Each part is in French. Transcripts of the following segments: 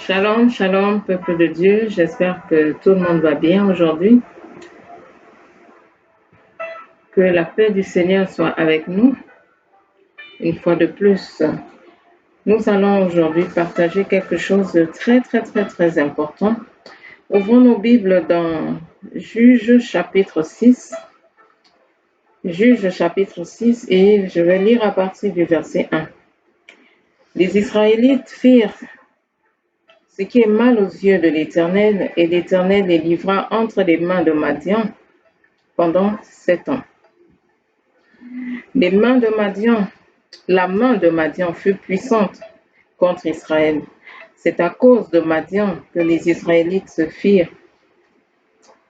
Shalom, shalom, peuple de Dieu. J'espère que tout le monde va bien aujourd'hui. Que la paix du Seigneur soit avec nous. Une fois de plus, nous allons aujourd'hui partager quelque chose de très important. Ouvrons nos Bibles dans Juges chapitre 6. Juges chapitre 6 et je vais lire à partir du verset 1. Les Israélites firent ce qui est mal aux yeux de l'Éternel, et l'Éternel les livra entre les mains de Madian pendant 7 ans. La main de Madian fut puissante contre Israël. C'est à cause de Madian que les Israélites se firent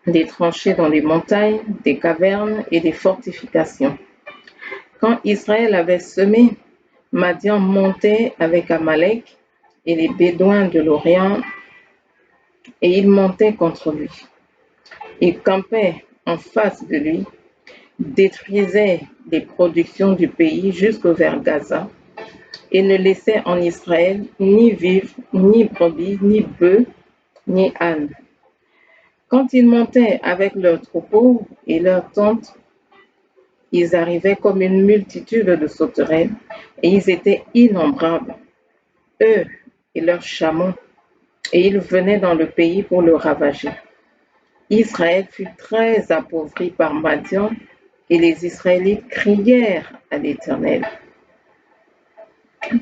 des tranchées dans les montagnes, des cavernes et des fortifications. Quand Israël avait semé, Madian montait avec Amalek et les Bédouins de l'Orient, et il montait contre lui. Il campait en face de lui, détruisait les productions du pays jusqu'au vers Gaza, et ne laissait en Israël ni vivres, ni brebis, ni bœufs, ni ânes. Quand ils montaient avec leurs troupeaux et leurs tentes, ils arrivaient comme une multitude de sauterelles, et ils étaient innombrables, eux et leurs chameaux, et ils venaient dans le pays pour le ravager. Israël fut très appauvri par Madian, et les Israélites crièrent à l'Éternel.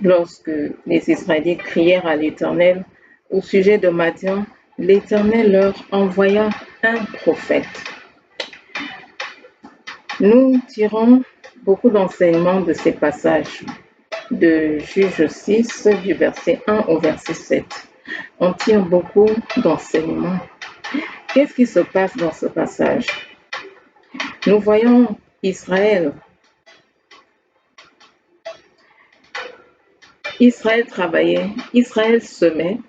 Lorsque les Israélites crièrent à l'Éternel au sujet de Madian, l'Éternel leur envoya un prophète. Nous tirons beaucoup d'enseignements de ces passages de Juges 6 du verset 1 au verset 7. On tire beaucoup d'enseignements. Qu'est-ce qui se passe dans ce passage? Nous voyons Israël travaillait, Israël semait,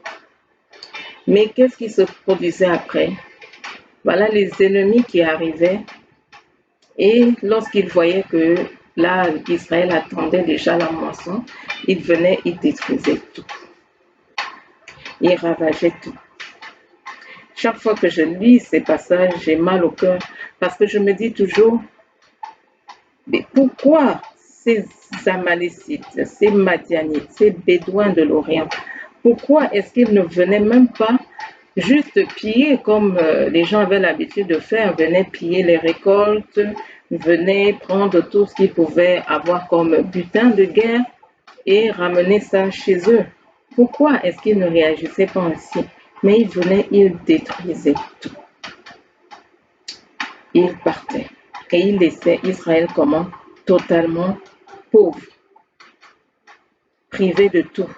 mais qu'est-ce qui se produisait après? Voilà les ennemis qui arrivaient, et lorsqu'ils voyaient que là, Israël attendait déjà la moisson, ils venaient, ils détruisaient tout. Ils ravageaient tout. Chaque fois que je lis ces passages, j'ai mal au cœur, parce que je me dis toujours, mais pourquoi ces Amalécites, ces Madianites, ces Bédouins de l'Orient, pourquoi est-ce qu'ils ne venaient même pas juste piller comme les gens avaient l'habitude de faire, venaient piller les récoltes, venaient prendre tout ce qu'ils pouvaient avoir comme butin de guerre et ramener ça chez eux? Pourquoi est-ce qu'ils ne réagissaient pas ainsi? Mais ils venaient, ils détruisaient tout. Ils partaient et ils laissaient Israël comment? Totalement pauvre, privé de tout,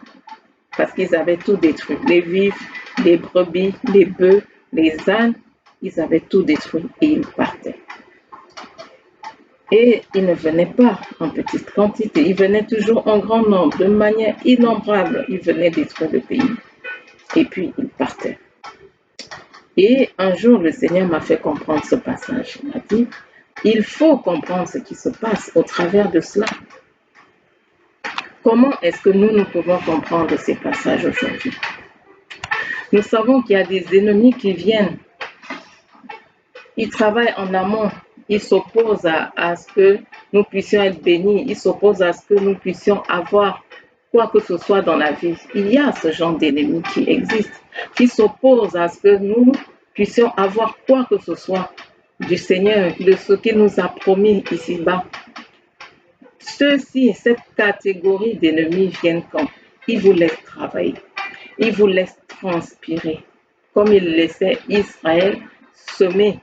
parce qu'ils avaient tout détruit. Les vivres, les brebis, les bœufs, les ânes, ils avaient tout détruit et ils partaient. Et ils ne venaient pas en petite quantité, ils venaient toujours en grand nombre, de manière innombrable. Ils venaient détruire le pays et puis ils partaient. Et un jour, le Seigneur m'a fait comprendre ce passage. Il m'a dit, il faut comprendre ce qui se passe au travers de cela. Comment est-ce que nous pouvons comprendre ces passages aujourd'hui? Nous savons qu'il y a des ennemis qui viennent. Ils travaillent en amont. Ils s'opposent à ce que nous puissions être bénis. Ils s'opposent à ce que nous puissions avoir quoi que ce soit dans la vie. Il y a ce genre d'ennemis qui existent, qui s'opposent à ce que nous puissions avoir quoi que ce soit du Seigneur, de ce qu'il nous a promis ici-bas. Ceux-ci, cette catégorie d'ennemis viennent quand ils vous laissent travailler, ils vous laissent transpirer, comme ils laissaient Israël semer.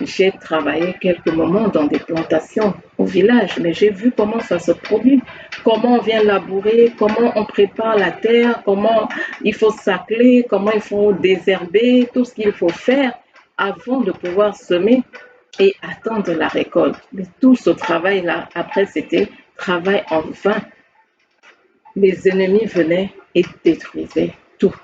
J'ai travaillé quelques moments dans des plantations au village, mais j'ai vu comment ça se produit, comment on vient labourer, comment on prépare la terre, comment il faut sacler, comment il faut désherber, tout ce qu'il faut faire avant de pouvoir semer et attendre la récolte. Mais tout ce travail-là, après, c'était travail en vain. Les ennemis venaient et détruisaient tout.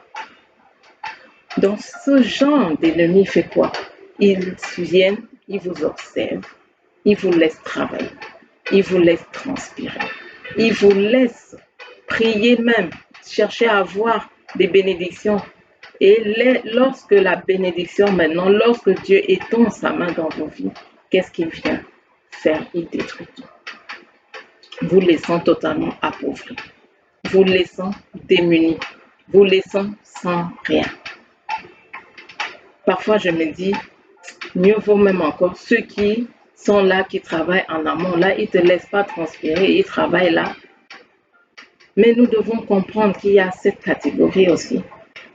Donc, ce genre d'ennemi fait quoi? Ils viennent, ils vous observent, ils vous laissent travailler, ils vous laissent transpirer, ils vous laissent prier même, chercher à voir des bénédictions. Et lorsque la bénédiction maintenant, lorsque Dieu étend sa main dans vos vies, qu'est-ce qu'il vient faire? Il détruit tout. Vous laissant totalement appauvris, vous laissant démunis, vous laissant sans rien. Parfois, je me dis, mieux vaut même encore ceux qui sont là, qui travaillent en amont. Là, ils ne te laissent pas transpirer, ils travaillent là. Mais nous devons comprendre qu'il y a cette catégorie aussi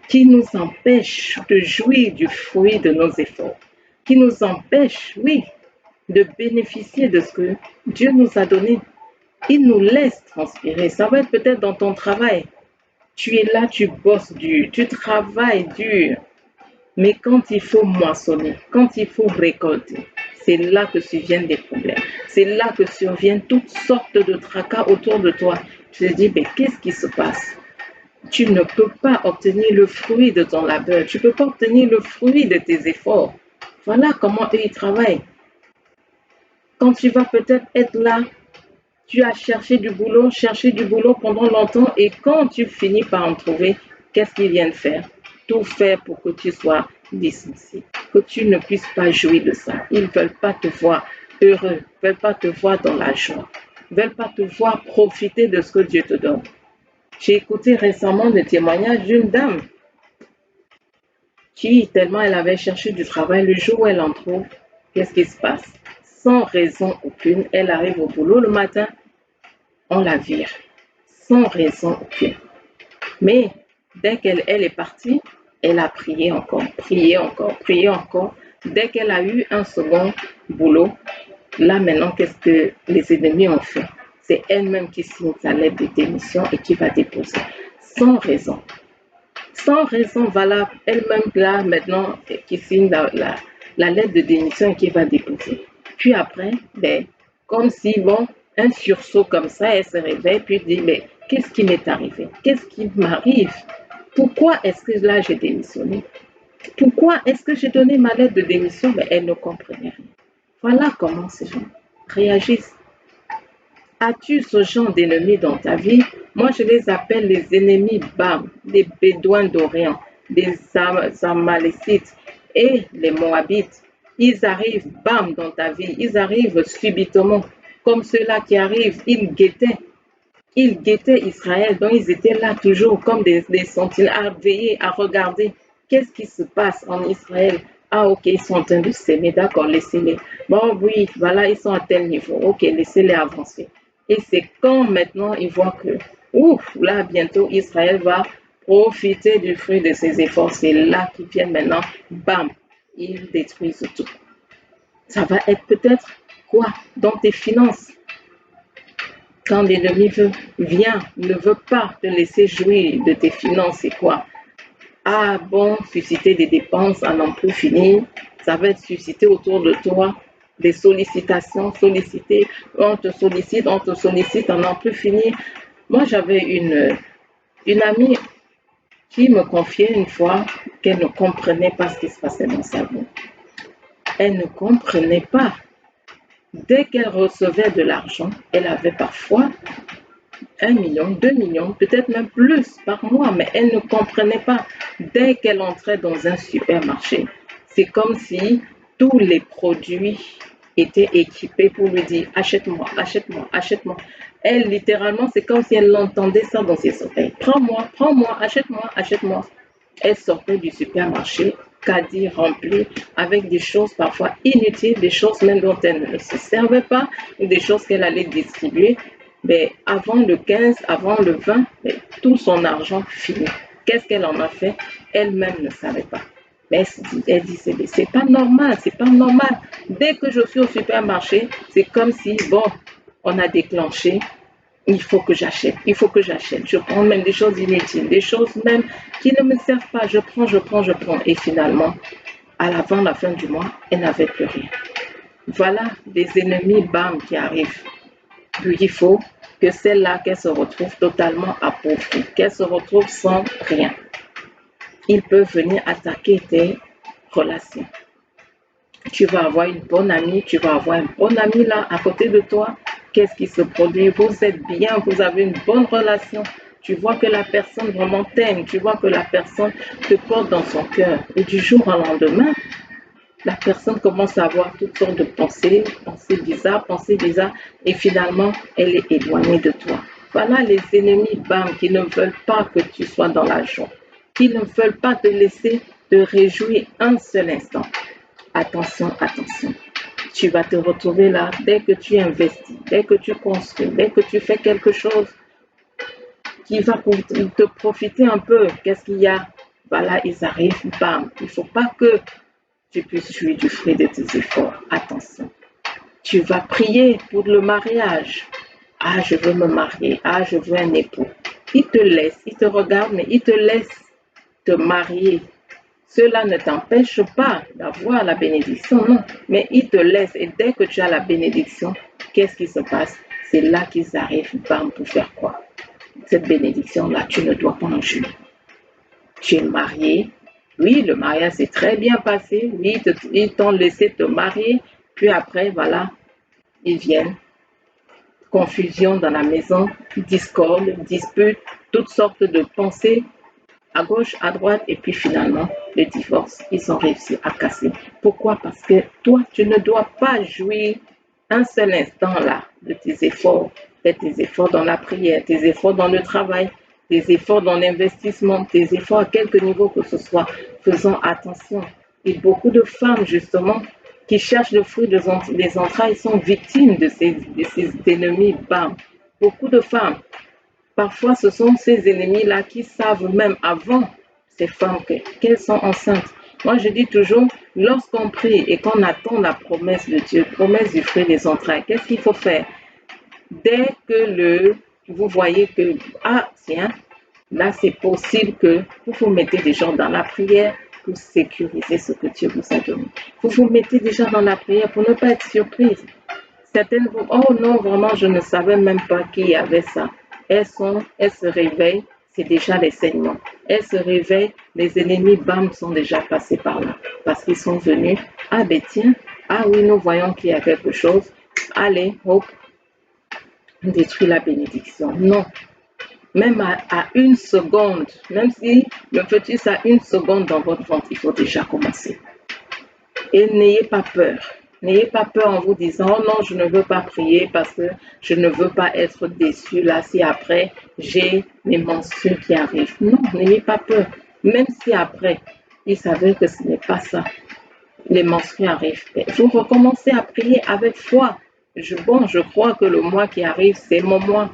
qui nous empêche de jouir du fruit de nos efforts, qui nous empêche, oui, de bénéficier de ce que Dieu nous a donné. Il nous laisse transpirer. Ça va être peut-être dans ton travail. Tu es là, tu bosses dur, tu travailles dur. Mais quand il faut moissonner, quand il faut récolter, c'est là que surviennent des problèmes. C'est là que surviennent toutes sortes de tracas autour de toi. Tu te dis, mais qu'est-ce qui se passe? Tu ne peux pas obtenir le fruit de ton labeur. Tu ne peux pas obtenir le fruit de tes efforts. Voilà comment eux, ils travaillent. Quand tu vas peut-être être là, tu as cherché du boulot pendant longtemps et quand tu finis par en trouver, qu'est-ce qu'ils viennent faire? Tout faire pour que tu sois licencié, que tu ne puisses pas jouir de ça. Ils ne veulent pas te voir heureux, ils ne veulent pas te voir dans la joie, ils ne veulent pas te voir profiter de ce que Dieu te donne. J'ai écouté récemment le témoignage d'une dame qui, tellement elle avait cherché du travail, le jour où elle en trouve, qu'est-ce qui se passe? Sans raison aucune, elle arrive au boulot le matin, on la vire, sans raison aucune. Mais dès qu'elle est partie, elle a prié encore, prié encore, prié encore. Dès qu'elle a eu un second boulot, là maintenant, qu'est-ce que les ennemis ont fait? C'est elle-même qui signe sa lettre de démission et qui va déposer, sans raison. Sans raison valable, elle-même là maintenant, qui signe la lettre de démission et qui va déposer. Puis après, comme si, bon, un sursaut comme ça, elle se réveille, puis dit, mais qu'est-ce qui m'est arrivé? Qu'est-ce qui m'arrive? Pourquoi est-ce que là j'ai démissionné? Pourquoi est-ce que j'ai donné ma lettre de démission? Mais elle ne comprenait rien. Voilà comment ces gens réagissent. As-tu ce genre d'ennemis dans ta vie? Moi, je les appelle les ennemis BAM, les Bédouins d'Orient, les Amalécites et les Moabites. Ils arrivent BAM dans ta vie, ils arrivent subitement, comme ceux-là qui arrivent, ils guettaient Israël, donc ils étaient là toujours comme des sentinelles à veiller, à regarder qu'est-ce qui se passe en Israël. Ah ok, ils sont en train de s'aimer, d'accord, laissez-les. Bon oui, voilà, ils sont à tel niveau, ok, laissez-les avancer. Et c'est quand maintenant ils voient que, ouf, là bientôt Israël va profiter du fruit de ses efforts. C'est là qu'ils viennent maintenant, bam, ils détruisent tout. Ça va être peut-être quoi dans tes finances? Quand l'ennemi vient, ne veut pas te laisser jouir de tes finances, c'est quoi? Ah bon, susciter des dépenses à n'en plus finir. Ça va être suscité autour de toi des sollicitations, solliciter, on te sollicite, à n'en plus finir. Moi, j'avais une amie qui me confiait une fois qu'elle ne comprenait pas ce qui se passait dans sa vie. Elle ne comprenait pas. Dès qu'elle recevait de l'argent, elle avait parfois 1 million, 2 millions, peut-être même plus par mois, mais elle ne comprenait pas. Dès qu'elle entrait dans un supermarché, c'est comme si tous les produits étaient équipés pour lui dire achète-moi, achète-moi, achète-moi. Elle, littéralement, c'est comme si elle entendait ça dans ses oreilles. Prends-moi, achète-moi, achète-moi. Elle sortait du supermarché, caddie rempli, avec des choses parfois inutiles, des choses même dont elle ne se servait pas, ou des choses qu'elle allait distribuer. Mais avant le 15, avant le 20, tout son argent fini. Qu'est-ce qu'elle en a fait? Elle-même ne savait pas. Mais elle dit, c'est pas normal, c'est pas normal. Dès que je suis au supermarché, c'est comme si, bon, on a déclenché, il faut que j'achète, il faut que j'achète. Je prends même des choses inutiles, des choses même qui ne me servent pas. Je prends. Et finalement, avant la fin du mois, elle n'avait plus rien. Voilà des ennemis bam qui arrivent. Puis il faut que celle-là, qu'elle se retrouve totalement appauvrie, qu'elle se retrouve sans rien. Ils peuvent venir attaquer tes relations. Tu vas avoir une bonne amie, tu vas avoir un bon ami là à côté de toi. Qu'est-ce qui se produit? Vous êtes bien, vous avez une bonne relation. Tu vois que la personne vraiment t'aime, tu vois que la personne te porte dans son cœur. Et du jour au lendemain, la personne commence à avoir toutes sortes de pensées bizarres, et finalement, elle est éloignée de toi. Voilà les ennemis, bam, qui ne veulent pas que tu sois dans la joie, qui ne veulent pas te laisser te réjouir un seul instant. Attention, attention. Tu vas te retrouver là dès que tu investis, dès que tu construis, dès que tu fais quelque chose qui va te profiter un peu. Qu'est-ce qu'il y a? Voilà, ils arrivent, bam. Il ne faut pas que tu puisses jouir du fruit de tes efforts. Attention. Tu vas prier pour le mariage. Ah, je veux me marier. Ah, je veux un époux. Il te laisse, il te regarde, mais il te laisse te marier. Cela ne t'empêche pas d'avoir la bénédiction, non. Mais il te laisse. Et dès que tu as la bénédiction, qu'est-ce qui se passe? C'est là qu'ils arrivent, bam, pour faire quoi? Cette bénédiction-là, tu ne dois pas en jouir. Tu es marié. Oui, le mariage s'est très bien passé. Oui, ils t'ont laissé te marier. Puis après, voilà, ils viennent. Confusion dans la maison, discorde, dispute, toutes sortes de pensées à gauche, à droite, et puis finalement, le divorce, ils ont réussi à casser. Pourquoi? Parce que toi, tu ne dois pas jouir un seul instant là de tes efforts, de tes efforts dans la prière, tes efforts dans le travail, tes efforts dans l'investissement, tes efforts à quelque niveau que ce soit. Faisons attention. Et beaucoup de femmes, justement, qui cherchent le fruit des entrailles sont victimes de ces ennemis. Bam. Beaucoup de femmes. Parfois, ce sont ces ennemis-là qui savent même avant ces femmes qu'elles sont enceintes. Moi, je dis toujours, lorsqu'on prie et qu'on attend la promesse de Dieu, promesse du fruit des entrailles, qu'est-ce qu'il faut faire? Dès que vous voyez que, ah, tiens, là, c'est possible que vous vous mettez déjà dans la prière pour sécuriser ce que Dieu vous a donné. Vous vous mettez déjà dans la prière pour ne pas être surprise. Certaines vont, oh non, vraiment, je ne savais même pas qu'il y avait ça. Elles se réveillent, c'est déjà les saignements. Elles se réveillent, les ennemis, bam, sont déjà passés par là. Parce qu'ils sont venus, ah ben tiens, ah oui, nous voyons qu'il y a quelque chose. Allez, hop, on détruit la bénédiction. Non, même à une seconde, même si le fœtus a une seconde dans votre ventre, il faut déjà commencer. Et n'ayez pas peur. N'ayez pas peur en vous disant, oh non, je ne veux pas prier parce que je ne veux pas être déçu là si après j'ai mes menstrues qui arrivent. Non, n'ayez pas peur. Même si après, il s'avère que ce n'est pas ça. Les menstrues arrivent. Vous recommencez à prier avec foi. Je crois que le mois qui arrive, c'est mon mois.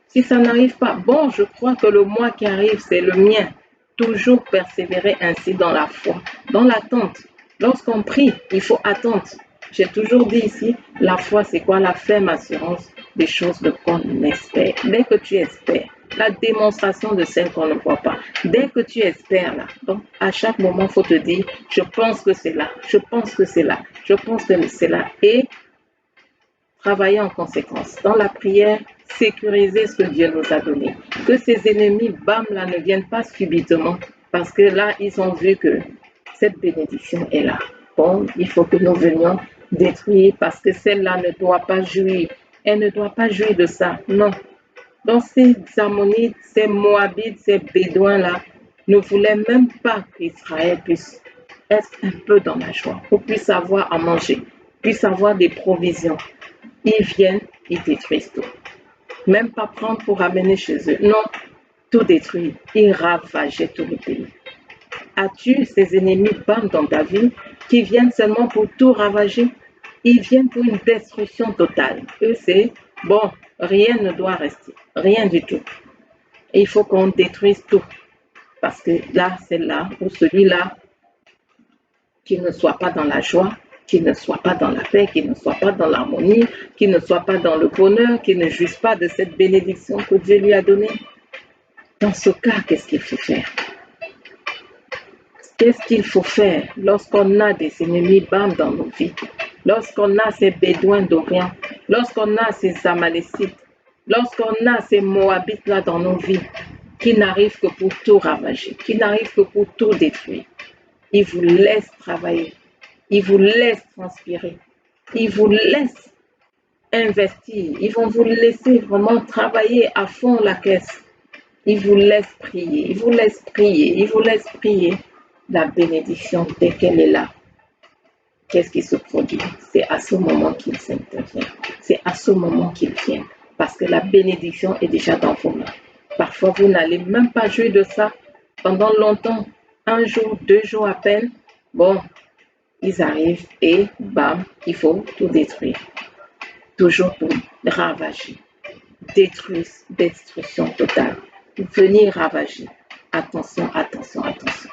Si ça n'arrive pas, bon, je crois que le mois qui arrive, c'est le mien. Toujours persévérer ainsi dans la foi, dans l'attente. Lorsqu'on prie, il faut attendre. J'ai toujours dit ici, la foi, c'est quoi? La ferme assurance des choses qu'on espère. Dès que tu espères, la démonstration de celles qu'on ne voit pas. Dès que tu espères là, donc à chaque moment, il faut te dire, je pense que c'est là, je pense que c'est là, je pense que c'est là. Et travailler en conséquence. Dans la prière, sécuriser ce que Dieu nous a donné. Que ces ennemis, bam, là, ne viennent pas subitement, parce que là, ils ont vu que cette bénédiction est là. Bon, il faut que nous venions détruire, parce que celle-là ne doit pas jouir. Elle ne doit pas jouir de ça. Non. Donc, ces Ammonites, ces Moabites, ces Bédouins-là, ne voulaient même pas qu'Israël puisse être un peu dans la joie, qu'on puisse avoir à manger, puisse avoir des provisions. Ils viennent, ils détruisent tout. Même pas prendre pour ramener chez eux. Non, tout détruit. Ils ravageaient tout le pays. As-tu ces ennemis, bam, dans ta vie, qui viennent seulement pour tout ravager? Ils viennent pour une destruction totale. Eux, c'est, bon, rien ne doit rester. Rien du tout. Et il faut qu'on détruise tout. Parce que là, c'est là où celui-là, qui ne soit pas dans la joie, qui ne soit pas dans la paix, qui ne soit pas dans l'harmonie, qui ne soit pas dans le bonheur, qui ne jouisse pas de cette bénédiction que Dieu lui a donnée. Dans ce cas, qu'est-ce qu'il faut faire? Qu'est-ce qu'il faut faire lorsqu'on a des ennemis bam dans nos vies? Lorsqu'on a ces Bédouins d'Orient, lorsqu'on a ces Amalécites, lorsqu'on a ces Moabites là dans nos vies, qui n'arrivent que pour tout ravager, qui n'arrivent que pour tout détruire. Ils vous laissent travailler. Ils vous laissent transpirer. Ils vous laissent investir. Ils vont vous laisser vraiment travailler à fond la caisse. Il vous laisse prier, il vous laisse prier, il vous laisse prier. La bénédiction, dès qu'elle est là, qu'est-ce qui se produit? C'est à ce moment qu'il intervient. C'est à ce moment qu'il vient. Parce que la bénédiction est déjà dans vos mains. Parfois, vous n'allez même pas jouir de ça pendant longtemps. Un jour, 2 jours à peine. Bon, ils arrivent et bam, il faut tout détruire. Toujours pour ravager. Destruction totale. Venir ravager. Attention, attention, attention.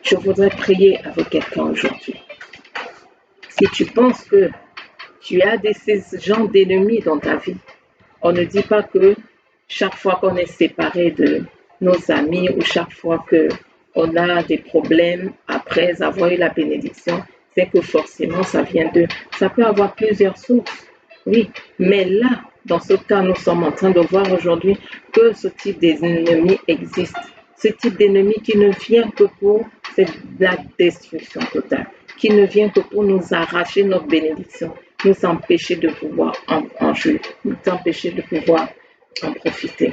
Je voudrais prier avec quelqu'un aujourd'hui. Si tu penses que tu as ces genres d'ennemis dans ta vie, on ne dit pas que chaque fois qu'on est séparé de nos amis ou chaque fois qu'on a des problèmes après avoir eu la bénédiction, c'est que forcément ça vient d'eux. Ça peut avoir plusieurs sources, oui, mais là, dans ce cas, nous sommes en train de voir aujourd'hui que ce type d'ennemi existe. Ce type d'ennemi qui ne vient que pour la destruction totale, qui ne vient que pour nous arracher notre bénédiction, nous empêcher de pouvoir en jouir, nous empêcher de pouvoir en profiter.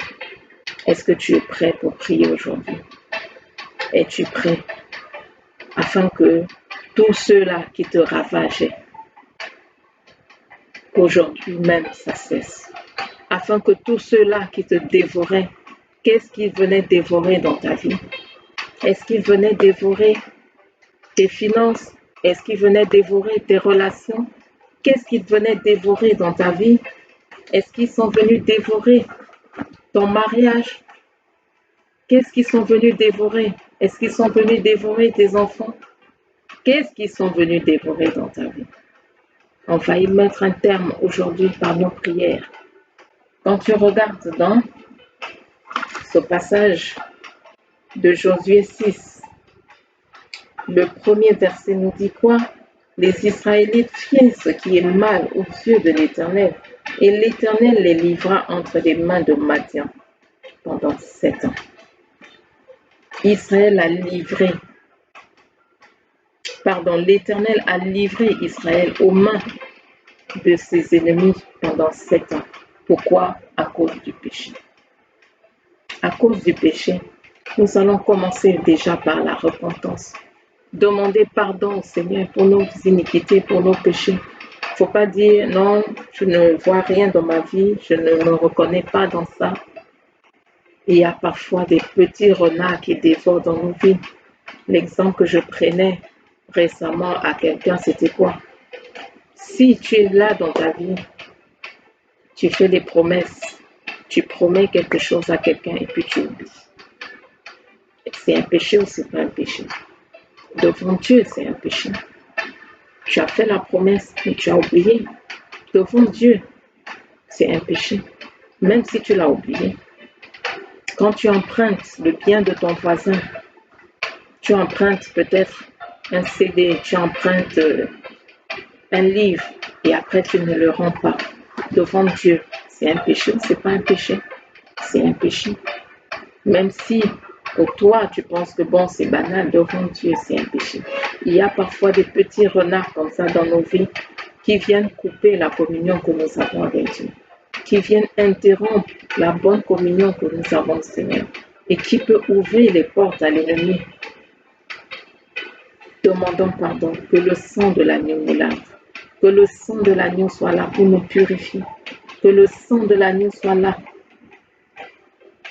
Est-ce que tu es prêt pour prier aujourd'hui? Es-tu prêt afin que tous ceux-là qui te ravageaient, qu'aujourd'hui même ça cesse, afin que tous ceux-là qui te dévoraient, qu'est-ce qu'ils venaient dévorer dans ta vie? Est-ce qu'ils venaient dévorer tes finances? Est-ce qu'ils venaient dévorer tes relations? Qu'est-ce qu'ils venaient dévorer dans ta vie? Est-ce qu'ils sont venus dévorer ton mariage? Qu'est-ce qu'ils sont venus dévorer? Est-ce qu'ils sont venus dévorer tes enfants? Qu'est-ce qu'ils sont venus dévorer dans ta vie? On va y mettre un terme aujourd'hui par nos prières. Quand tu regardes dans ce passage de Josué 6, le premier verset nous dit quoi? Les Israélites firent ce qui est mal aux yeux de l'Éternel, et l'Éternel les livra entre les mains de Madian pendant 7 ans. L'Éternel a livré Israël aux mains de ses ennemis pendant 7 ans. Pourquoi? À cause du péché. À cause du péché, nous allons commencer déjà par la repentance. Demander pardon au Seigneur pour nos iniquités, pour nos péchés. Il ne faut pas dire non, je ne vois rien dans ma vie, je ne me reconnais pas dans ça. Il y a parfois des petits renards qui dévorent dans nos vies. L'exemple que je prenais récemment à quelqu'un, c'était quoi? Si tu es là dans ta vie, tu fais des promesses, tu promets quelque chose à quelqu'un et puis tu oublies. C'est un péché ou c'est pas un péché? Devant Dieu, c'est un péché. Tu as fait la promesse, mais tu as oublié. Devant Dieu, c'est un péché. Même si tu l'as oublié. Quand tu empruntes le bien de ton voisin, tu empruntes peut-être un CD, tu empruntes un livre et après tu ne le rends pas. Devant Dieu, c'est un péché ou c'est pas un péché? C'est un péché. Même si pour toi, tu penses que bon, c'est banal, devant Dieu, c'est un péché. Il y a parfois des petits renards comme ça dans nos vies qui viennent couper la communion que nous avons avec Dieu, qui viennent interrompre la bonne communion que nous avons, Seigneur, et qui peut ouvrir les portes à l'ennemi. Demandons pardon, que le sang de l'agneau nous lave, que le sang de l'agneau soit là pour nous purifier, que le sang de l'agneau soit là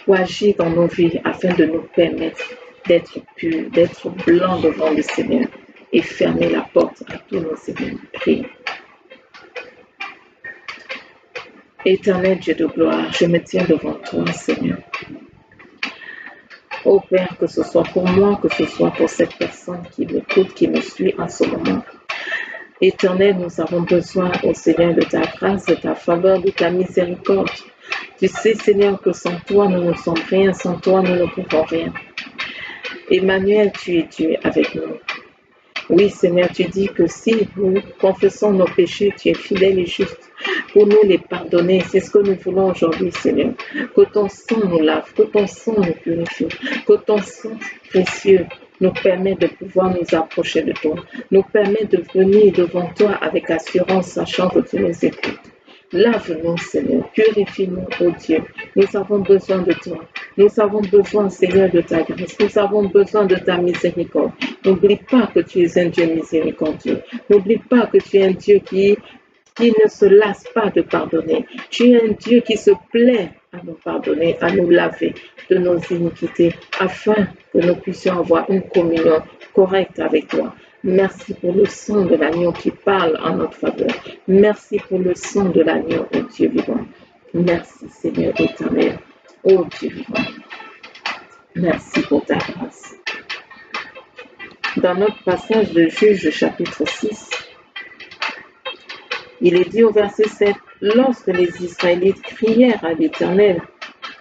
pour agir dans nos vies afin de nous permettre d'être purs, d'être blancs devant le Seigneur et fermer la porte à tous nos ennemis. Prions. Éternel Dieu de gloire, je me tiens devant toi, Seigneur. Ô Père, que ce soit pour moi, que ce soit pour cette personne qui m'écoute, qui me suit en ce moment. Éternel, nous avons besoin, ô Seigneur, de ta grâce, de ta faveur, de ta miséricorde. Tu sais, Seigneur, que sans toi, nous ne sommes rien, sans toi, nous ne pouvons rien. Emmanuel, tu es Dieu avec nous. Oui, Seigneur, tu dis que si nous confessons nos péchés, tu es fidèle et juste pour nous les pardonner. C'est ce que nous voulons aujourd'hui, Seigneur. Que ton sang nous lave, que ton sang nous purifie, que ton sang précieux nous permet de pouvoir nous approcher de toi, nous permet de venir devant toi avec assurance, sachant que tu nous écoutes. Lave-nous, Seigneur, purifie-nous, ô Dieu. Nous avons besoin de toi. Nous avons besoin, Seigneur, de ta grâce. Nous avons besoin de ta miséricorde. N'oublie pas que tu es un Dieu miséricordieux. N'oublie pas que tu es un Dieu qui ne se lasse pas de pardonner. Tu es un Dieu qui se plaît à nous pardonner, à nous laver de nos iniquités, afin que nous puissions avoir une communion correcte avec toi. Merci pour le sang de l'agneau qui parle en notre faveur. Merci pour le sang de l'agneau, ô Dieu vivant. Merci, Seigneur éternel, ô Dieu vivant. Merci pour ta grâce. Dans notre passage de Juges chapitre 6, il est dit au verset 7, « Lorsque les Israélites crièrent à l'Éternel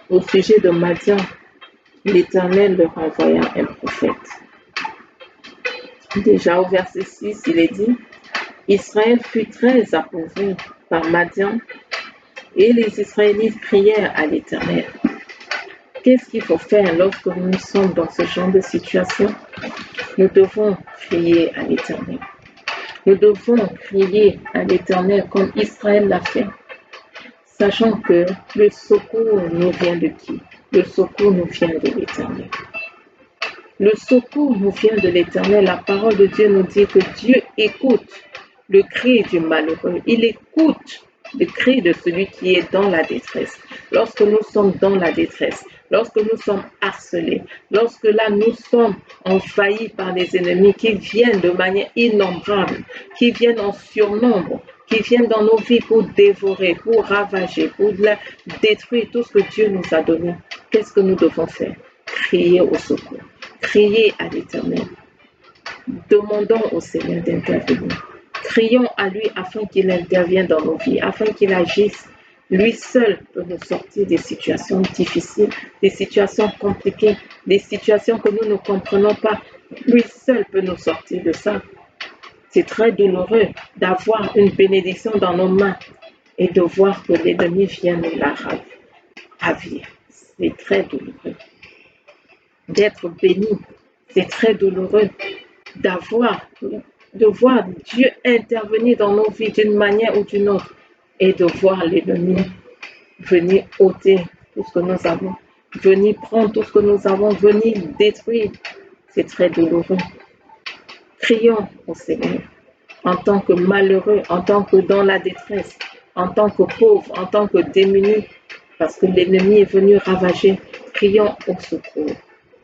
au sujet de Madian, l'Éternel leur envoya un prophète. » Déjà au verset 6, il est dit, « Israël fut très appauvri par Madian et les Israélites crièrent à l'Éternel. » Qu'est-ce qu'il faut faire lorsque nous sommes dans ce genre de situation? Nous devons crier à l'Éternel. Nous devons crier à l'Éternel comme Israël l'a fait, sachant que le secours nous vient de qui? Le secours nous vient de l'Éternel. Le secours nous vient de l'Éternel. La parole de Dieu nous dit que Dieu écoute le cri du malheureux. Il écoute le cri de celui qui est dans la détresse. Lorsque nous sommes dans la détresse, lorsque nous sommes harcelés, lorsque là nous sommes envahis par des ennemis qui viennent de manière innombrable, qui viennent en surnombre, qui viennent dans nos vies pour dévorer, pour ravager, pour détruire tout ce que Dieu nous a donné, qu'est-ce que nous devons faire? Crier au secours, crier à l'Éternel. Demandons au Seigneur d'intervenir. Crions à lui afin qu'il intervienne dans nos vies, afin qu'il agisse. Lui seul peut nous sortir des situations difficiles, des situations compliquées, des situations que nous ne comprenons pas. Lui seul peut nous sortir de ça. C'est très douloureux d'avoir une bénédiction dans nos mains et de voir que l'ennemi vient nous la ravir. C'est très douloureux. D'être béni, c'est très douloureux de voir Dieu intervenir dans nos vies d'une manière ou d'une autre et de voir l'ennemi venir ôter tout ce que nous avons, venir prendre tout ce que nous avons, venir détruire. C'est très douloureux. Crions au Seigneur en tant que malheureux, en tant que dans la détresse, en tant que pauvre, en tant que démuni, parce que l'ennemi est venu ravager. Crions au secours.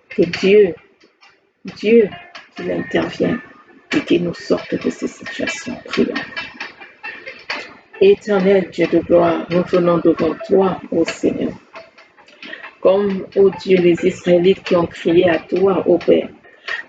Que Dieu, qu'il intervienne et qu'il nous sorte de ces situations. Prions. Éternel Dieu de gloire, nous venons devant toi, ô Seigneur. Comme, ô Dieu, les Israélites qui ont crié à toi, ô Père,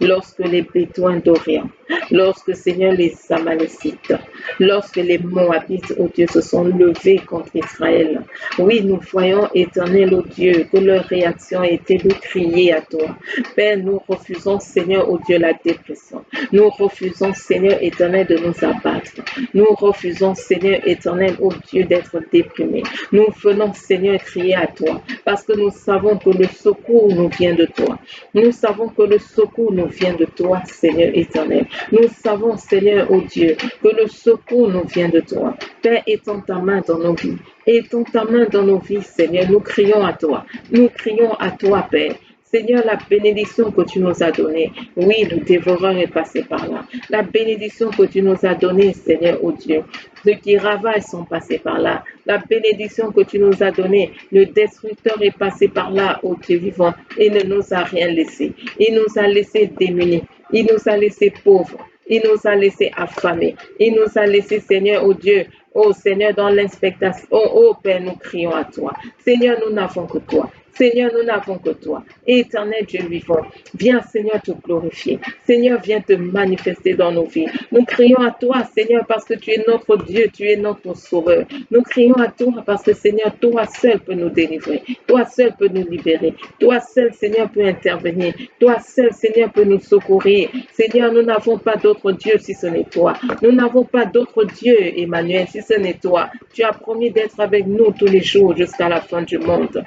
lorsque les Bédouins d'Orient, lorsque, Seigneur, les Amalécites, lorsque les Moabites, ô Dieu, se sont levés contre Israël. Oui, nous voyons, éternel, ô Dieu, que leur réaction a été de crier à toi. Père, nous refusons, Seigneur, ô Dieu, la dépression. Nous refusons, Seigneur éternel, de nous abattre. Nous refusons, Seigneur éternel, ô Dieu, d'être déprimés. Nous venons, Seigneur, crier à toi, parce que nous savons que le secours nous vient de toi. Nous savons que le secours nous vient de toi, Seigneur éternel. Nous savons, Seigneur, ô Dieu, que le secours nous vient de toi. Père, étends ta main dans nos vies. Étends ta main dans nos vies, Seigneur. Nous crions à toi. Nous crions à toi, Père. Seigneur, la bénédiction que tu nous as donnée, oui, le dévoreur est passé par là. La bénédiction que tu nous as donnée, Seigneur, ô Dieu, ceux qui ravagent sont passés par là. La bénédiction que tu nous as donnée, le destructeur est passé par là, ô Dieu vivant, et ne nous a rien laissé. Il nous a laissé démunis, il nous a laissé pauvres, il nous a laissé affamés, il nous a laissé, Seigneur, ô Dieu, oh Seigneur, dans l'inspectation, oh Père, nous crions à toi. Seigneur, nous n'avons que toi. Seigneur, nous n'avons que toi. Éternel Dieu vivant, viens Seigneur te glorifier. Seigneur, viens te manifester dans nos vies. Nous crions à toi, Seigneur, parce que tu es notre Dieu, tu es notre sauveur. Nous crions à toi parce que Seigneur, toi seul peux nous délivrer. Toi seul peux nous libérer. Toi seul, Seigneur, peut intervenir. Toi seul, Seigneur, peut nous secourir. Seigneur, nous n'avons pas d'autre Dieu si ce n'est toi. Nous n'avons pas d'autre Dieu, Emmanuel, si ce n'est toi. Tu as promis d'être avec nous tous les jours jusqu'à la fin du monde.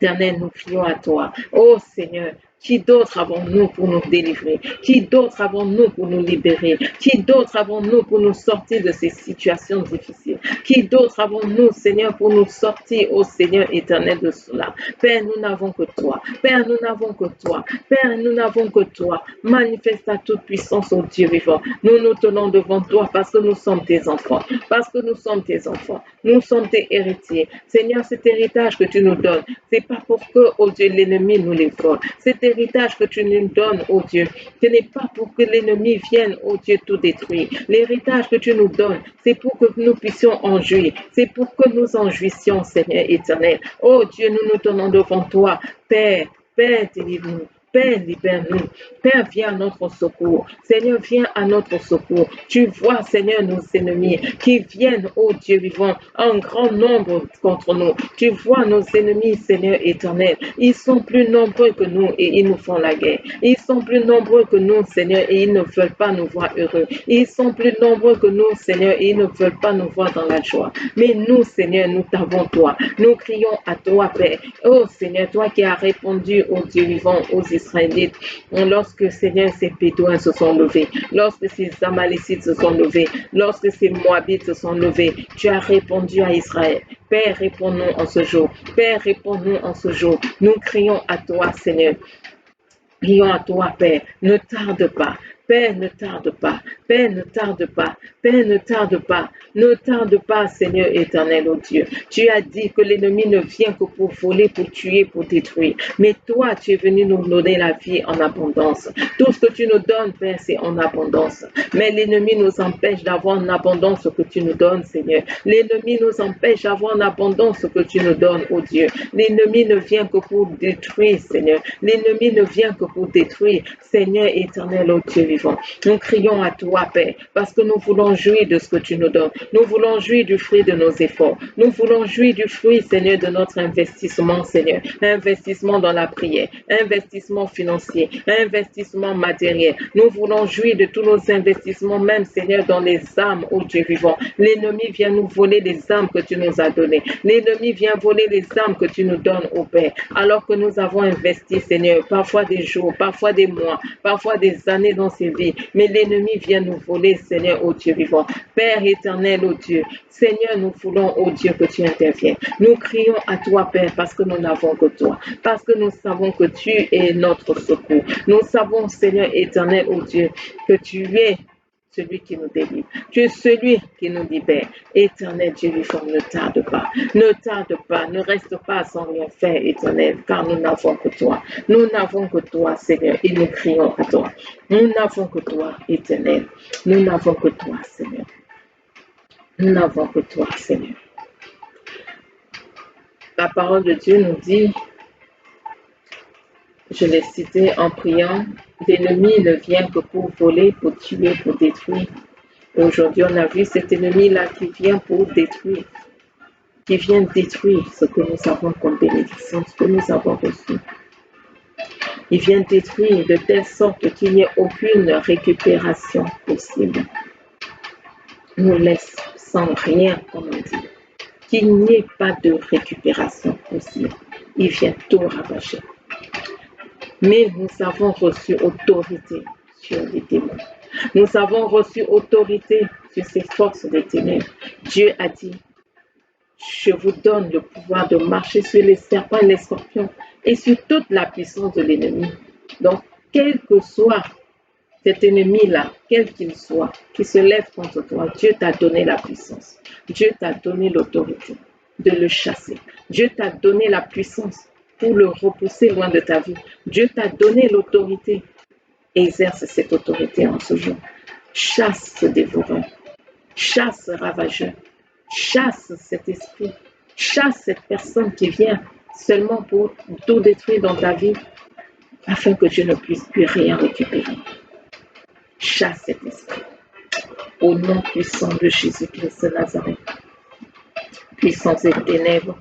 Éternel, nous crions à toi. Oh Seigneur, Qui d'autre avons-nous pour nous délivrer? Qui d'autre avons-nous pour nous libérer? Qui d'autre avons-nous pour nous sortir de ces situations difficiles? Qui d'autre avons-nous, Seigneur, pour nous sortir, ô Seigneur éternel, de cela? Père, nous n'avons que toi. Père, nous n'avons que toi. Père, nous n'avons que toi. Manifeste ta toute puissance, ô Dieu vivant. Nous nous tenons devant toi parce que nous sommes tes enfants. Parce que nous sommes tes enfants. Nous sommes tes héritiers. Seigneur, cet héritage que tu nous donnes, c'est pas pour que, ô Dieu, l'ennemi nous les vole. Cet héritage que tu nous donnes, ô Dieu, ce n'est pas pour que l'ennemi vienne, ô Dieu, tout détruire. L'héritage que tu nous donnes, c'est pour que nous puissions en jouir. C'est pour que nous en jouissions, Seigneur éternel. Ô Dieu, nous nous tenons devant toi. Père, Père, délivre-nous. Père, libère-nous. Père, viens à notre secours. Seigneur, viens à notre secours. Tu vois, Seigneur, nos ennemis qui viennent, ô Dieu vivant, en grand nombre contre nous. Tu vois nos ennemis, Seigneur éternel. Ils sont plus nombreux que nous et ils nous font la guerre. Ils sont plus nombreux que nous, Seigneur, et ils ne veulent pas nous voir heureux. Ils sont plus nombreux que nous, Seigneur, et ils ne veulent pas nous voir dans la joie. Mais nous, Seigneur, nous t'avons toi. Nous crions à toi, Père. Oh Seigneur, toi qui as répondu au Dieu vivant, aux Israélites, lorsque, Seigneur, ces Bédouins se sont levés, lorsque ces Amalécites se sont levés, lorsque ces Moabites se sont levés, tu as répondu à Israël. Père, réponds-nous en ce jour. Père, réponds-nous en ce jour. Nous crions à toi, Seigneur. Crions à toi, Père. Ne tarde pas. Père, ne tarde pas. Père, ne tarde pas. Père, ne tarde pas. Ne tarde pas, Seigneur éternel, ô Dieu. Tu as dit que l'ennemi ne vient que pour voler, pour tuer, pour détruire. Mais toi, tu es venu nous donner la vie en abondance. Tout ce que tu nous donnes, Père, c'est en abondance. Mais l'ennemi nous empêche d'avoir en abondance ce que tu nous donnes, Seigneur. L'ennemi nous empêche d'avoir en abondance ce que tu nous donnes, ô Dieu. L'ennemi ne vient que pour détruire, Seigneur. L'ennemi ne vient que pour détruire, Seigneur éternel, ô Dieu vivant. Nous crions à toi, Père, parce que nous voulons jouir de ce que tu nous donnes. Nous voulons jouir du fruit de nos efforts. Nous voulons jouir du fruit, Seigneur, de notre investissement, Seigneur. Investissement dans la prière, investissement financier, investissement matériel. Nous voulons jouir de tous nos investissements, même, Seigneur, dans les âmes, ô Dieu vivant. L'ennemi vient nous voler les âmes que tu nous as données. L'ennemi vient voler les âmes que tu nous donnes, ô Père, alors que nous avons investi, Seigneur, parfois des jours, parfois des mois, parfois des années dans ces vies. Mais l'ennemi vient nous voler, Seigneur, ô Dieu vivant. Père éternel, ô Dieu, Seigneur, nous voulons, ô Dieu, que tu interviennes. Nous crions à toi, Père, parce que nous n'avons que toi, parce que nous savons que tu es notre secours. Nous savons, Seigneur éternel, ô Dieu, que tu es celui qui nous délivre. Tu es celui qui nous libère. Éternel Dieu vivant, ne tarde pas. Ne tarde pas. Ne reste pas sans rien faire, éternel, car nous n'avons que toi. Nous n'avons que toi, Seigneur, et nous crions à toi. Nous n'avons que toi, éternel. Nous n'avons que toi, Seigneur. Nous n'avons que toi, Seigneur. La parole de Dieu nous dit, je l'ai cité en priant, l'ennemi ne vient que pour voler, pour tuer, pour détruire. Aujourd'hui, on a vu cet ennemi-là qui vient pour détruire, qui vient détruire ce que nous avons comme bénédiction, ce que nous avons reçu. Il vient détruire de telle sorte qu'il n'y ait aucune récupération possible. Nous laisse sans rien, comme on dit. Qu'il n'y ait pas de récupération possible. Il vient tout ravager. Mais nous avons reçu autorité sur les démons. Nous avons reçu autorité sur ces forces des ténèbres. Dieu a dit, je vous donne le pouvoir de marcher sur les serpents et les scorpions et sur toute la puissance de l'ennemi. Donc, quel que soit cet ennemi-là, quel qu'il soit, qui se lève contre toi, Dieu t'a donné la puissance. Dieu t'a donné l'autorité de le chasser. Dieu t'a donné la puissance pour le repousser loin de ta vie. Dieu t'a donné l'autorité. Exerce cette autorité en ce jour. Chasse ce dévoreur. Chasse ce ravageur. Chasse cet esprit. Chasse cette personne qui vient seulement pour tout détruire dans ta vie afin que tu ne puisses plus rien récupérer. Chasse cet esprit. Au nom puissant de Jésus-Christ de Nazareth. Puissance des ténèbres,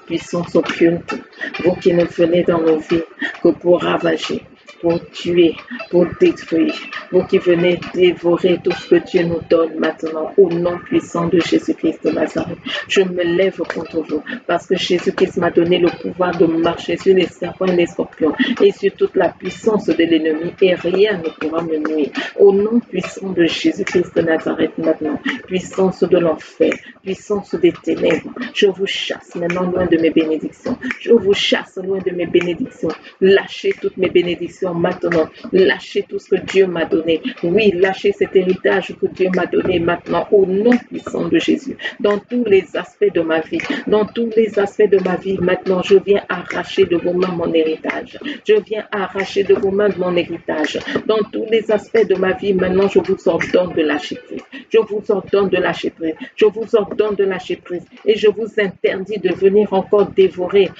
puissance occulte, vous qui ne venez dans nos vies que pour ravager, pour tuer, pour détruire, vous qui venez dévorer tout ce que Dieu nous donne maintenant, au nom puissant de Jésus-Christ de Nazareth. Je me lève contre vous, parce que Jésus-Christ m'a donné le pouvoir de marcher sur les serpents et les scorpions, et sur toute la puissance de l'ennemi, et rien ne pourra me nuire. Au nom puissant de Jésus-Christ de Nazareth maintenant, puissance de l'enfer, puissance des ténèbres, je vous chasse maintenant loin de mes bénédictions. Je vous chasse loin de mes bénédictions. Lâchez toutes mes bénédictions maintenant. Lâchez tout ce que Dieu m'a donné. Oui, lâchez cet héritage que Dieu m'a donné maintenant au nom puissant de Jésus. Dans tous les aspects de ma vie, dans tous les aspects de ma vie, maintenant, je viens arracher de vos mains mon héritage. Je viens arracher de vos mains mon héritage. Dans tous les aspects de ma vie, maintenant, je vous ordonne de lâcher prise. Je vous ordonne de lâcher prise. Je vous ordonne de lâcher prise. Et je vous interdis de venir encore dévorer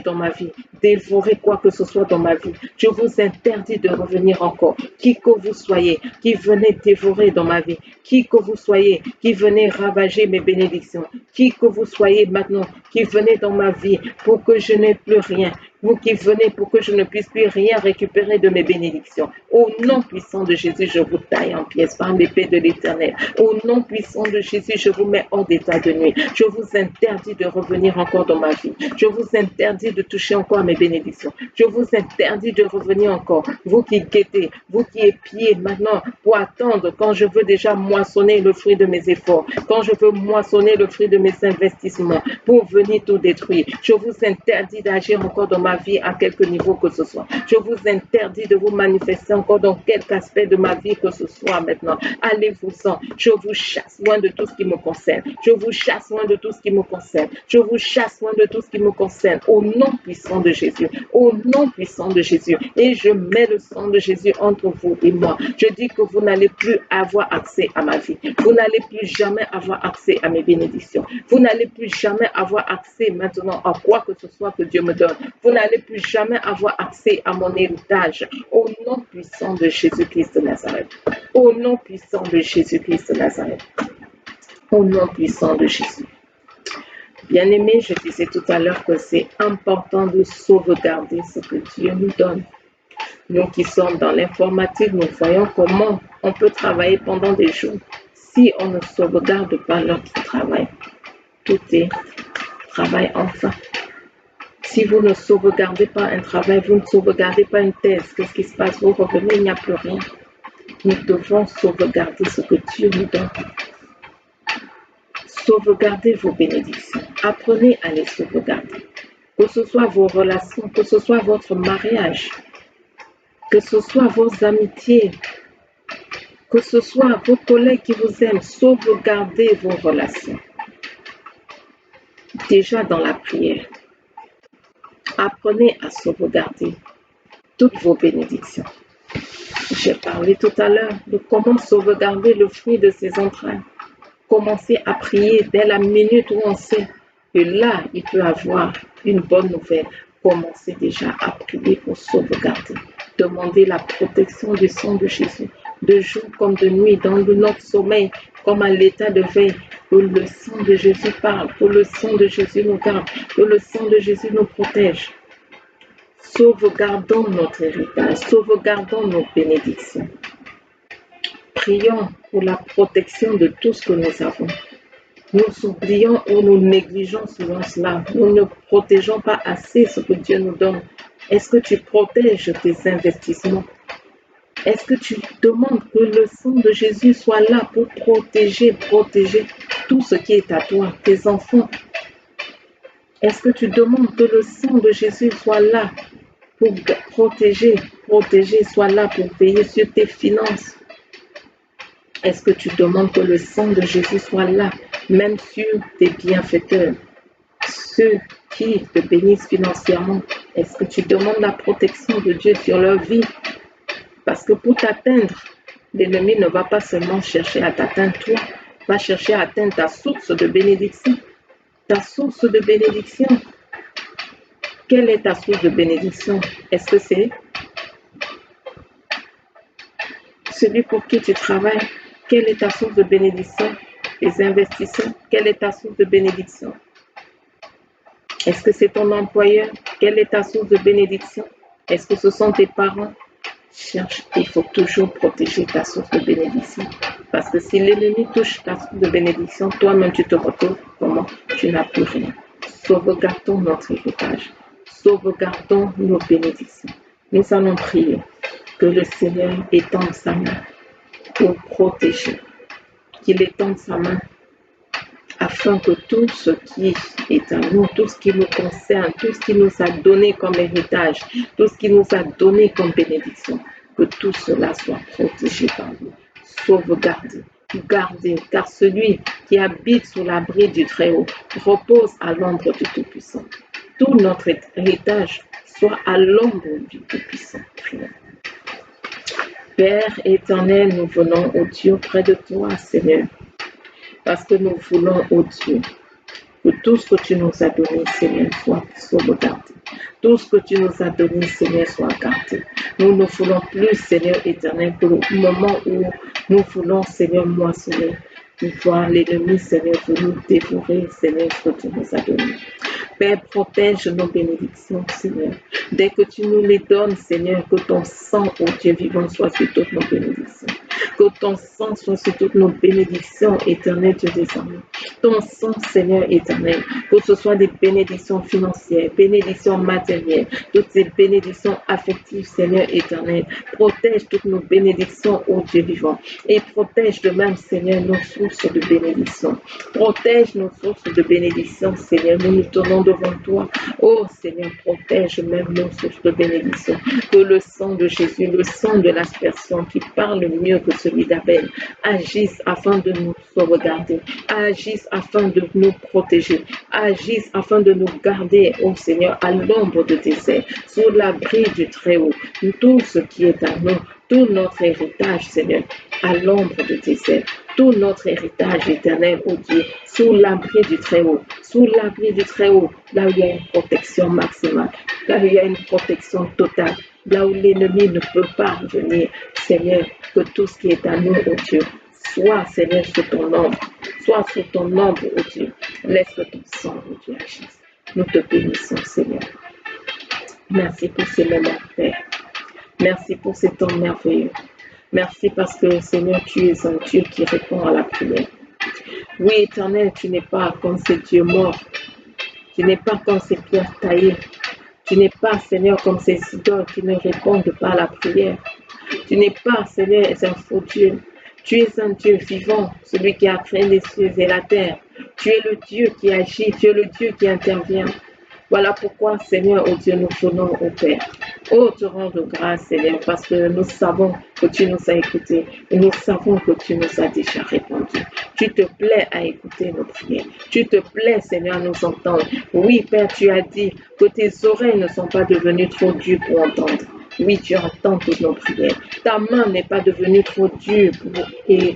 dans ma vie, dévorer quoi que ce soit dans ma vie. Je vous interdis de revenir encore. Qui que vous soyez, qui venez dévorer dans ma vie, qui que vous soyez, qui venez ravager mes bénédictions, qui que vous soyez maintenant, qui venez dans ma vie pour que je n'ai plus rien, vous qui venez pour que je ne puisse plus rien récupérer de mes bénédictions. Au nom puissant de Jésus, je vous taille en pièces par l'épée de l'Éternel. Au nom puissant de Jésus, je vous mets hors d'état de nuit. Je vous interdis de revenir encore dans ma vie. Je vous interdis de toucher encore à mes bénédictions. Je vous interdis de revenir encore. Vous qui guettez, vous qui épiez maintenant pour attendre quand je veux déjà moissonner le fruit de mes efforts, quand je veux moissonner le fruit de mes investissements pour venir tout détruire. Je vous interdis d'agir encore dans ma vie à quelque niveau que ce soit. Je vous interdis de vous manifester encore dans quelque aspect de ma vie que ce soit maintenant. Allez-vous-en. Je vous chasse loin de tout ce qui me concerne. Je vous chasse loin de tout ce qui me concerne. Je vous chasse loin de tout ce qui me concerne. Au nom puissant de Jésus. Au nom puissant de Jésus. Et je mets le sang de Jésus entre vous et moi. Je dis que vous n'allez plus avoir accès à ma vie. Vous n'allez plus jamais avoir accès à mes bénédictions. Vous n'allez plus jamais avoir accès maintenant à quoi que ce soit que Dieu me donne. Vous n'allez plus jamais avoir accès à mon héritage. Au nom puissant de Jésus-Christ de Nazareth. Au nom puissant de Jésus-Christ de Nazareth. Au nom puissant de Jésus. Bien-aimés, je disais tout à l'heure que c'est important de sauvegarder ce que Dieu nous donne. Nous qui sommes dans l'informatique, nous voyons comment on peut travailler pendant des jours. Si on ne sauvegarde pas notre travail, tout est travail en vain. Si vous ne sauvegardez pas un travail, vous ne sauvegardez pas une thèse, qu'est-ce qui se passe? Vous revenez, il n'y a plus rien. Nous devons sauvegarder ce que Dieu nous donne. Sauvegardez vos bénédictions. Apprenez à les sauvegarder. Que ce soit vos relations, que ce soit votre mariage, que ce soit vos amitiés, que ce soit vos collègues qui vous aiment, sauvegardez vos relations. Déjà dans la prière, apprenez à sauvegarder toutes vos bénédictions. J'ai parlé tout à l'heure de comment sauvegarder le fruit de ses entrailles. Commencez à prier dès la minute où on sait que là, il peut avoir une bonne nouvelle. Commencez déjà à prier pour sauvegarder. Demandez la protection du sang de Jésus, de jour comme de nuit, dans notre sommeil, comme à l'état de veille. Que le sang de Jésus parle, que le sang de Jésus nous garde, que le sang de Jésus nous protège. Sauvegardons notre héritage, sauvegardons nos bénédictions. Prions pour la protection de tout ce que nous avons. Nous oublions ou nous négligeons souvent cela. Nous ne protégeons pas assez ce que Dieu nous donne. Est-ce que tu protèges tes investissements? Est-ce que tu demandes que le sang de Jésus soit là pour protéger tout ce qui est à toi, tes enfants? Est-ce que tu demandes que le sang de Jésus soit là pour protéger, soit là pour veiller sur tes finances? Est-ce que tu demandes que le sang de Jésus soit là, même sur tes bienfaiteurs, ceux qui te bénissent financièrement? Est-ce que tu demandes la protection de Dieu sur leur vie? Parce que pour t'atteindre, l'ennemi ne va pas seulement chercher à t'atteindre toi, va chercher à atteindre ta source de bénédiction. Ta source de bénédiction. Quelle est ta source de bénédiction? Est-ce que c'est celui pour qui tu travailles? Quelle est ta source de bénédiction? Les investisseurs, quelle est ta source de bénédiction? Est-ce que c'est ton employeur? Quelle est ta source de bénédiction? Est-ce que ce sont tes parents? Cherche, il faut toujours protéger ta source de bénédiction. Parce que si l'ennemi touche ta source de bénédiction, toi-même tu te retrouves comment? Tu n'as plus rien. Sauvegardons notre héritage. Sauvegardons nos bénédictions. Nous allons prier que le Seigneur étende sa main pour protéger. Qu'il étende sa main afin que tout ce qui est à nous, tout ce qui nous concerne, tout ce qui nous a donné comme héritage, tout ce qui nous a donné comme bénédiction, que tout cela soit protégé par nous, sauvegardé, gardé, car celui qui habite sous l'abri du Très-Haut repose à l'ombre du Tout-Puissant. Tout notre héritage soit à l'ombre du Tout-Puissant. Père éternel, nous venons, ô Dieu, près de toi, Seigneur, parce que nous voulons, ô Dieu, que tout ce que tu nous as donné, Seigneur, soit sauvegardé. Tout ce que tu nous as donné, Seigneur, soit gardé. Nous ne voulons plus, Seigneur éternel, que le moment où nous voulons, Seigneur, moissonner, voir l'ennemi, Seigneur, venir dévorer, Seigneur, ce que tu nous as donné. Père, protège nos bénédictions, Seigneur. Dès que tu nous les donnes, Seigneur, que ton sang, ô Dieu vivant, soit sur toutes nos bénédictions. Que ton sang soit sur toutes nos bénédictions éternelles, Dieu des armées. Ton sang, Seigneur éternel, que ce soit des bénédictions financières, bénédictions matérielles, toutes ces bénédictions affectives, Seigneur éternel. Protège toutes nos bénédictions, ô Dieu vivant. Et protège de même, Seigneur, nos sources de bénédiction. Protège nos sources de bénédiction, Seigneur. Nous nous tenons devant toi. Oh Seigneur, protège même nos sources de bénédiction. Que le sang de Jésus, le sang de l'aspersion qui parle mieux que celui d'Abel, agisse afin de nous sauvegarder, agisse afin de nous protéger, agisse afin de nous garder, oh Seigneur, à l'ombre de tes ailes, sous l'abri du Très-Haut. Tout ce qui est à nous, tout notre héritage, Seigneur, à l'ombre de tes ailes. Tout notre héritage éternel, oh Dieu, sous l'abri du Très-Haut, sous l'abri du Très-Haut, là où il y a une protection maximale, là où il y a une protection totale, là où l'ennemi ne peut pas venir, Seigneur, que tout ce qui est à nous, oh Dieu, soit, Seigneur, sous ton ombre, soit sous ton ombre, oh Dieu, laisse que ton sang, oh Dieu, agisse. Nous te bénissons, Seigneur. Merci pour ces moments, Père. Merci pour ces temps merveilleux. Merci parce que, Seigneur, tu es un Dieu qui répond à la prière. Oui, éternel, tu n'es pas comme ces dieux morts. Tu n'es pas comme ces pierres taillées. Tu n'es pas, Seigneur, comme ces idoles qui ne répondent pas à la prière. Tu n'es pas, Seigneur, un faux Dieu. Tu es un Dieu vivant, celui qui a créé les cieux et la terre. Tu es le Dieu qui agit, tu es le Dieu qui intervient. Voilà pourquoi, Seigneur, oh Dieu, nous venons au Père. Oh, te rendre grâce, Seigneur, parce que nous savons que tu nous as écoutés et nous savons que tu nous as déjà répondu. Tu te plais à écouter nos prières. Tu te plais, Seigneur, à nous entendre. Oui, Père, tu as dit que tes oreilles ne sont pas devenues trop dures pour entendre. Oui, tu entends toutes nos prières. Ta main n'est pas devenue trop dure pour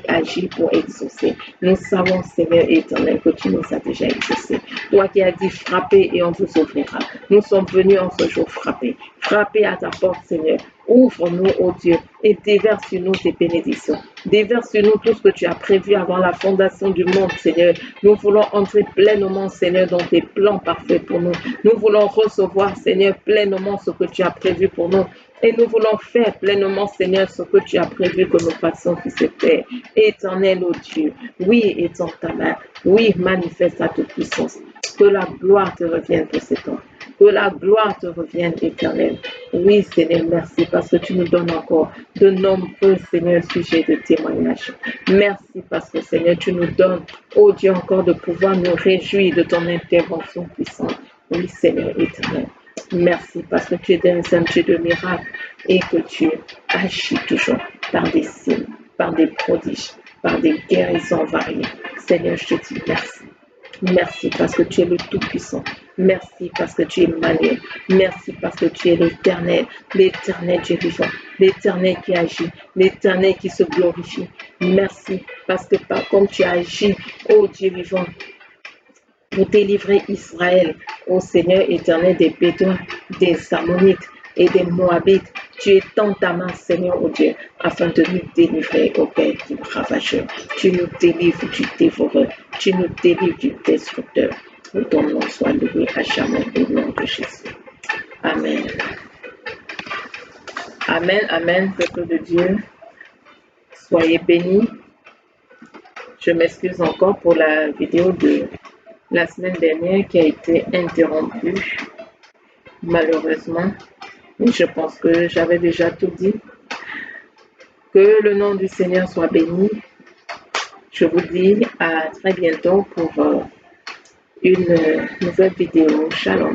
agir, pour exaucer. Nous savons, Seigneur éternel, que tu nous as déjà exaucés. Toi qui as dit frapper et on vous ouvrira. Nous sommes venus en ce jour frapper. Frapper à ta porte, Seigneur. Ouvre-nous, ô Dieu, et déverse sur nous tes bénédictions. Déverse sur nous tout ce que tu as prévu avant la fondation du monde, Seigneur. Nous voulons entrer pleinement, Seigneur, dans tes plans parfaits pour nous. Nous voulons recevoir, Seigneur, pleinement ce que tu as prévu pour nous. Et nous voulons faire pleinement, Seigneur, ce que tu as prévu que nous fassions sur cette terre. Éternel, ô Dieu, oui, étends ta main. Oui, manifeste ta toute puissance. Que la gloire te revienne pour ces temps. Que la gloire te revienne, éternel. Oui, Seigneur, merci parce que tu nous donnes encore de nombreux, Seigneur, sujets de témoignage. Merci parce que, Seigneur, tu nous donnes, oh Dieu, encore de pouvoir nous réjouir de ton intervention puissante. Oui, Seigneur, éternel. Merci parce que tu es un Dieu de miracles et que tu agis toujours par des signes, par des prodiges, par des guérisons variées. Seigneur, je te dis merci. Merci parce que tu es le Tout-Puissant. Merci parce que tu es Emmanuel. Merci parce que tu es l'Éternel, l'Éternel Dieu vivant, l'Éternel qui agit, l'Éternel qui se glorifie. Merci parce que comme tu agis, ô Dieu vivant, pour délivrer Israël, ô Seigneur éternel, des Bédouins, des Ammonites et des Moabites. Tu étends ta main, Seigneur, ô Dieu, afin de nous délivrer, ô Père, du ravageur. Tu nous délivres du dévoreur. Tu nous délivres du destructeur. Que ton nom soit loué à jamais au nom de Jésus. Amen. Amen, amen, peuple de Dieu. Soyez bénis. Je m'excuse encore pour la vidéo de la semaine dernière qui a été interrompue, malheureusement. Mais je pense que j'avais déjà tout dit. Que le nom du Seigneur soit béni. Je vous dis à très bientôt pour une nouvelle vidéo. Shalom.